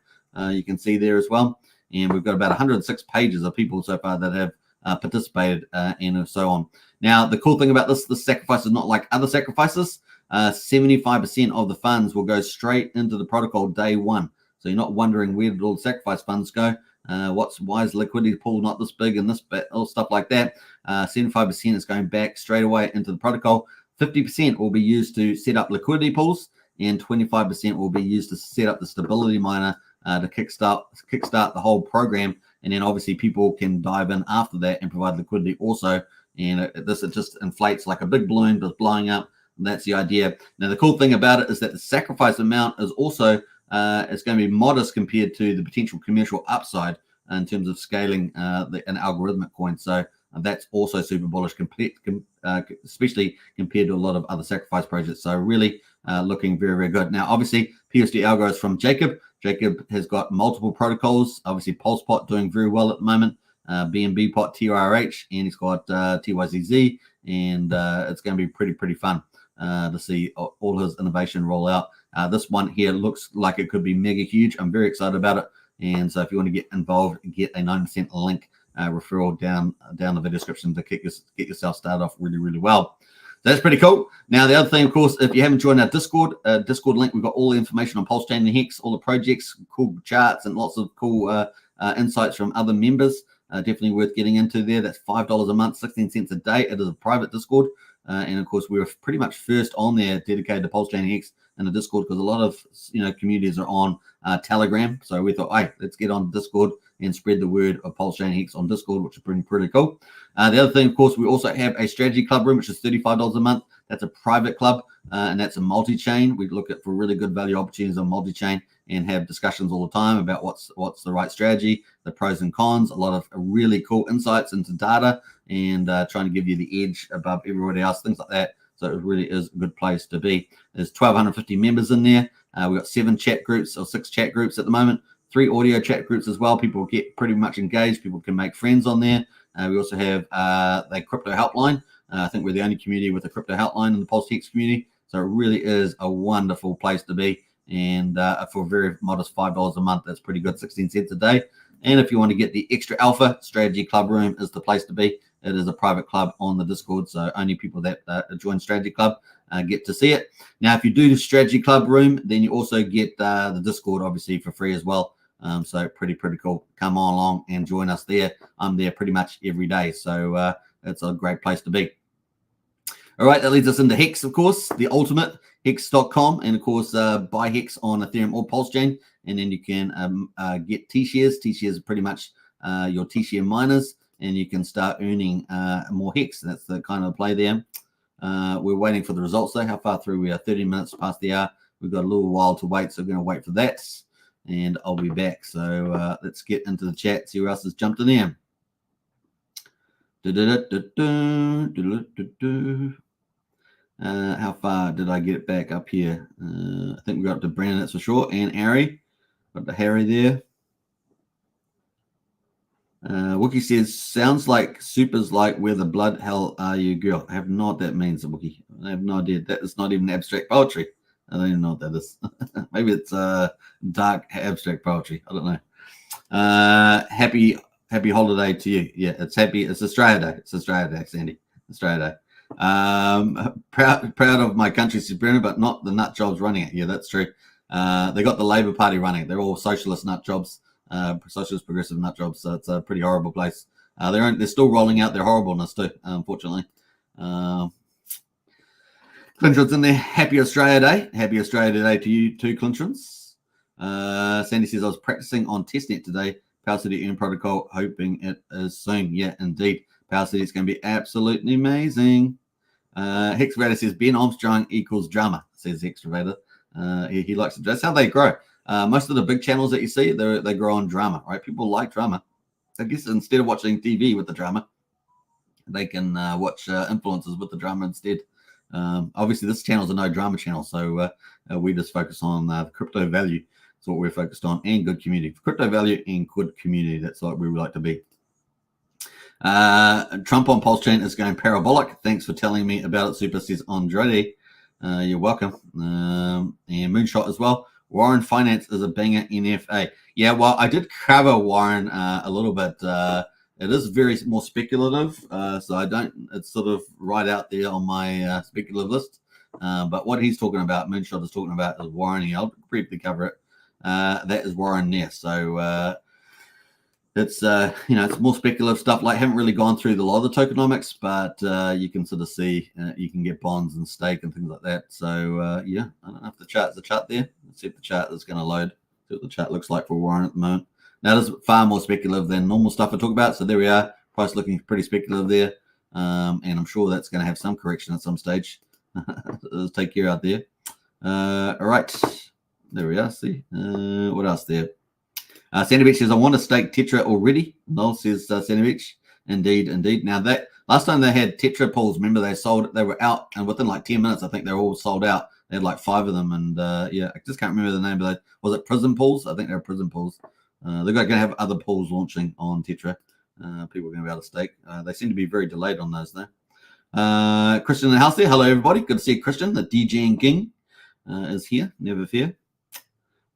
you can see there as well. And we've got about 106 pages of people so far that have participated and so on. Now, the cool thing about this sacrifice is not like other sacrifices. 75% of the funds will go straight into the protocol day one. So you're not wondering where did all the sacrifice funds go? Why is liquidity pool not this big and this bit, all stuff like that? 75% is going back straight away into the protocol. 50% will be used to set up liquidity pools, and 25% will be used to set up the stability miner to kickstart the whole program. And then obviously people can dive in after that and provide liquidity also. And it just inflates like a big balloon that's blowing up. And that's the idea. Now, the cool thing about it is that the sacrifice amount is also it's going to be modest compared to the potential commercial upside in terms of scaling an algorithmic coin. So that's also super bullish, especially compared to a lot of other sacrifice projects. So really looking very, very good. Now, obviously, PUSD Algo is from Jacob. Jacob has got multiple protocols. Obviously, Pulsepot doing very well at the moment. BNB Pot, TRH, and he's got TYZZ, and it's going to be pretty fun to see all his innovation roll out. This one here looks like it could be mega huge. I'm very excited about it. And so if you want to get involved, get a 9% link referral down the video description to get yourself started off really, really well. So that's pretty cool. Now, the other thing, of course, if you haven't joined our Discord link, we've got all the information on Pulsechain and Hex, all the projects, cool charts, and lots of cool insights from other members. Definitely worth getting into there. That's $5 a month, 16 cents a day. It is a private Discord. And of course, we were pretty much first on there dedicated to Pulsechain and Hex in the Discord, because a lot of communities are on Telegram. So we thought, hey, let's get on Discord and spread the word of Pulsechain and Hex on Discord, which is pretty cool. The other thing, of course, we also have a strategy club room, which is $35 a month. That's a private club, and that's a multi-chain. We look at for really good value opportunities on multi-chain and have discussions all the time about what's the right strategy, the pros and cons, a lot of really cool insights into data, and trying to give you the edge above everybody else, things like that. So it really is a good place to be. There's 1,250 members in there. We've got 6 chat groups at the moment, 3 audio chat groups as well. People get pretty much engaged. People can make friends on there. We also have the crypto helpline. I think we're the only community with a crypto helpline in the Pulse Hex community. So it really is a wonderful place to be. And for a very modest $5 a month, that's pretty good, 16 cents a day. And if you want to get the extra alpha, Strategy Club Room is the place to be. It is a private club on the Discord, so only people that join Strategy Club get to see it. Now, if you do the Strategy Club Room, then you also get the Discord, obviously, for free as well. So pretty cool. Come on along and join us there. I'm there pretty much every day, so it's a great place to be. All right, that leads us into Hex, of course, the ultimate, hex.com, and of course, buy Hex on Ethereum or Pulsechain, and then you can get T-shares. T-shares are pretty much your T-share miners, and you can start earning more Hex. That's the kind of play there. We're waiting for the results, though. How far through we are? 30 minutes past the hour. We've got a little while to wait, so we're going to wait for that, and I'll be back. So let's get into the chat, see who else has jumped in there. How far did I get it back up here? I think we got up to Brandon, that's for sure, and Harry. Got the Harry there. Wookie says, sounds like Super's like, where the blood hell are you, girl? I have no what that means, Wookie. I have no idea. That is not even abstract poetry. I don't even know what that is. Maybe it's dark abstract poetry. I don't know. Happy holiday to you. Yeah, it's happy. It's Australia Day. It's Australia Day, Sandy. Australia Day. Proud of my country, Sabrina, but not the nut jobs running it. Yeah, that's true. They got the Labour Party running it. They're all socialist nut jobs, socialist progressive nut jobs. So it's a pretty horrible place. They're still rolling out their horribleness too, unfortunately. Clinton's in there. Happy Australia Day. Happy Australia Day to you too, Clinton's. Sandy says, I was practicing on testnet today. Power City Earn Protocol, hoping it is soon. Yeah, indeed. Power City is going to be absolutely amazing. Hexavator says, Ben Armstrong equals drama, says Hexavator. He likes it. That's how they grow. Most of the big channels that you see, they grow on drama, right? People like drama. I guess instead of watching TV with the drama, they can watch influencers with the drama instead. Obviously, this channel is a no drama channel, so we just focus on crypto value. That's what we're focused on, and good community. Crypto value and good community. That's what we would like to be. Trump on Pulsechain is going parabolic. Thanks for telling me about it, Super, says Andrade. You're welcome. And Moonshot as well. Warren Finance is a banger NFA. Yeah, well, I did cover Warren a little bit. It is very more speculative, so I don't. It's sort of right out there on my speculative list. But what he's talking about, Moonshot is talking about, is Warren. I'll briefly cover it. That is Warren there. So it's it's more speculative stuff. Like, haven't really gone through a lot of the tokenomics, but you can sort of see you can get bonds and stake and things like that. So yeah, I don't know if the chart there. Let's see if the chart is going to load. See what the chart looks like for Warren at the moment. Now, this is far more speculative than normal stuff I talk about. So there we are. Price looking pretty speculative there. And I'm sure that's going to have some correction at some stage. Let's take care out there. All right. There we are. See. What else there? Sandy Beach says, I want to stake Tetra already. Noel says, Sandy Beach. Indeed. Now, that last time they had Tetra pools, remember they were out, and within like 10 minutes, I think they were all sold out. They had like 5 of them. And yeah, I just can't remember the name, but was it Prism pools? I think they were Prism pools. They're going to have other pools launching on Tetra. People are going to be able to stake. They seem to be very delayed on those, though. Christian in the house there. Hello, everybody. Good to see Christian. The DJing King is here. Never fear.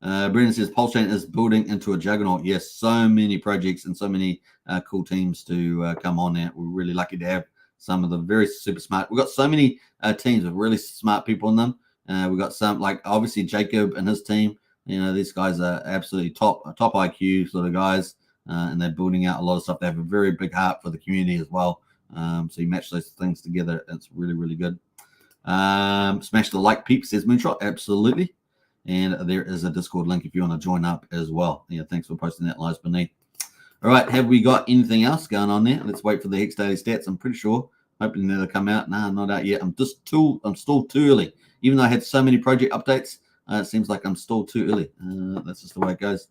Brendan says, Pulsechain is building into a juggernaut. Yes, so many projects and so many cool teams to come on there. We're really lucky to have some of the very super smart. We've got so many teams with really smart people in them. We've got some, like, obviously Jacob and his team. These guys are absolutely top IQ sort of guys, and they're building out a lot of stuff. They have a very big heart for the community as well. So you match those things together, it's really, really good. Smash the like, peep, says Moonshot. Absolutely. And there is a Discord link if you want to join up as well. Yeah, thanks for posting that live beneath. All right, have we got anything else going on there? Let's wait for the Hex Daily stats. I'm pretty sure. Hoping they'll come out. Nah, not out yet. I'm still too early. Even though I had so many project updates, it seems like I'm still too early. That's just the way it goes.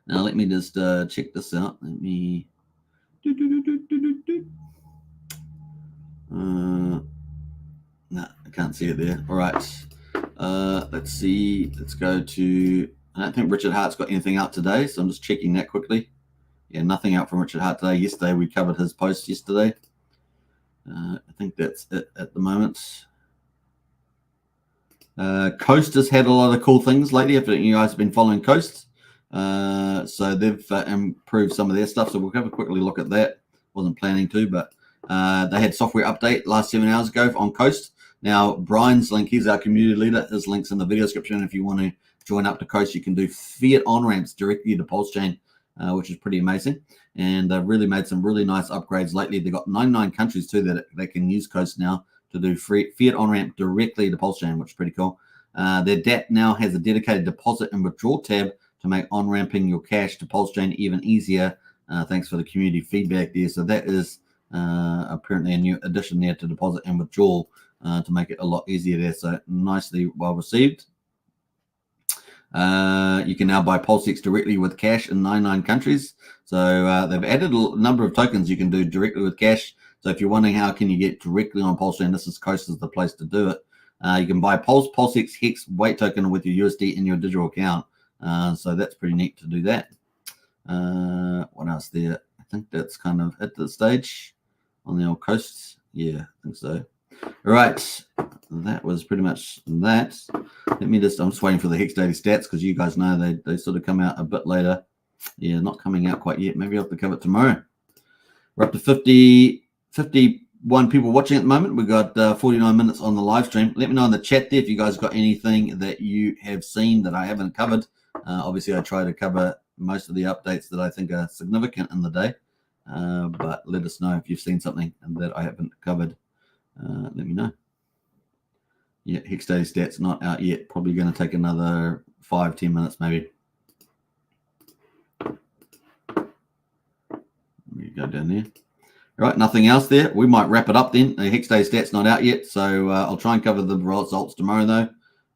Now, let me just check this out. Let me... no, I can't see it there. All right. Let's see. Let's go to... I don't think Richard Hart's got anything out today, so I'm just checking that quickly. Yeah, nothing out from Richard Hart today. Yesterday, we covered his post yesterday. I think that's it at the moment. Coast has had a lot of cool things lately. If you guys have been following Coast, so they've improved some of their stuff. So we'll have a quickly look at that. Wasn't planning to, but they had software update last 7 hours ago on Coast. Now, Brian's link, he's our community leader. His link's in the video description. If you want to join up to Coast, you can do fiat on-ramps directly to Pulsechain, which is pretty amazing. And they've really made some really nice upgrades lately. They've got 99 countries, too, that they can use Coast now to do fiat on-ramp directly to Pulsechain, which is pretty cool. Their DApp now has a dedicated deposit and withdrawal tab to make on-ramping your cash to Pulsechain even easier. Thanks for the community feedback there. So that is apparently a new addition there to deposit and withdrawal to make it a lot easier there. So nicely well received. You can now buy Pulsex directly with cash in 99 countries. So they've added a number of tokens you can do directly with cash. So if you're wondering how can you get directly on Pulsechain, this is Coast is the place to do it. You can buy Pulsex Hex weight token with your USD in your digital account. So that's pretty neat to do that. What else there? I think that's kind of at the stage on the old Coast. Yeah, I think so. All right, that was pretty much that. I'm just waiting for the Hex Daily stats because you guys know they sort of come out a bit later. Yeah, not coming out quite yet. Maybe I'll have to cover it tomorrow. We're up to 51 people watching at the moment. We've got 49 minutes on the live stream. Let me know in the chat there if you guys got anything that you have seen that I haven't covered. Obviously, I try to cover most of the updates that I think are significant in the day. But let us know if you've seen something that I haven't covered. Let me know. Yeah, Hex Daily stats not out yet. Probably going to take another 5-10 minutes maybe. Let me go down there. All right, nothing else there. We might wrap it up then. The Hex Daily stats not out yet, so I'll try and cover the results tomorrow though,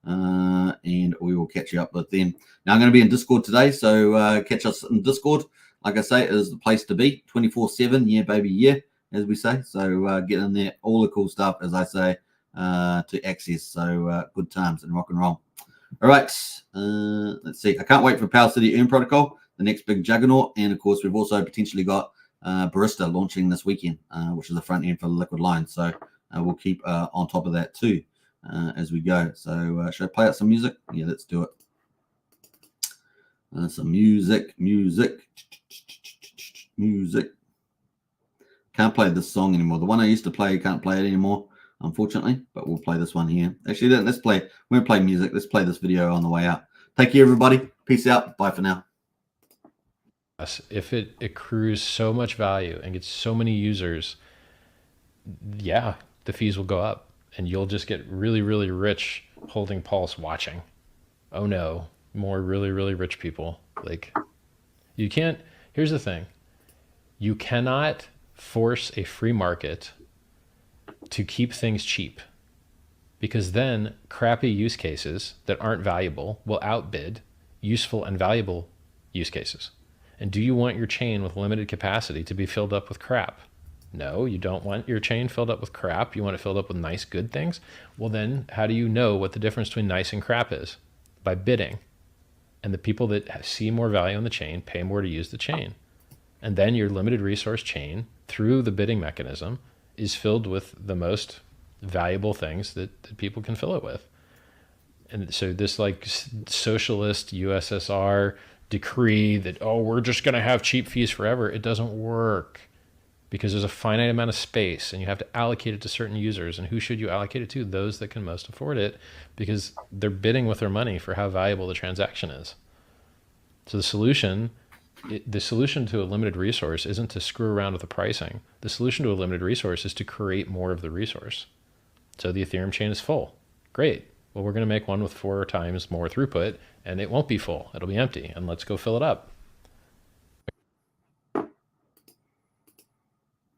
and we will catch you up with them. Now I'm going to be in Discord today, so catch us in Discord. Like I say, it is the place to be, 24/7. Yeah, baby, yeah, as we say. So get in there, all the cool stuff, as I say. to access. So good times and rock and roll. All right, let's see. I can't wait for Power City Earn Protocol, the next big juggernaut. And of course, we've also potentially got Barista launching this weekend, which is the front end for the Liquid line. So we'll keep on top of that too as we go. So should I play out some music? Yeah, let's do it. Some music. Can't play this song anymore. The one I used to play, can't play it anymore, unfortunately, but we'll play this one here. Actually, let's play, we're going to play music. Let's play this video on the way out. Take care, everybody. Peace out. Bye for now. If it accrues so much value and gets so many users, yeah, the fees will go up and you'll just get really, really rich holding Pulse watching. Oh no, more really, really rich people. Like, you can't, here's the thing. You cannot force a free market to keep things cheap, because then crappy use cases that aren't valuable will outbid useful and valuable use cases. And do you want your chain with limited capacity to be filled up with crap? No, you don't want your chain filled up with crap. You want it filled up with nice, good things. Well, then how do you know what the difference between nice and crap is? By bidding. And the people that see more value in the chain pay more to use the chain. And then your limited resource chain, through the bidding mechanism, is filled with the most valuable things that people can fill it with. And so this like socialist USSR decree that, oh, we're just going to have cheap fees forever, it doesn't work, because there's a finite amount of space and you have to allocate it to certain users. And who should you allocate it to? Those that can most afford it, because they're bidding with their money for how valuable the transaction is. So the solution to a limited resource isn't to screw around with the pricing. The solution to a limited resource is to create more of the resource. So the Ethereum chain is full. Great. Well, we're going to make one with 4 times more throughput, and it won't be full. It'll be empty, and let's go fill it up.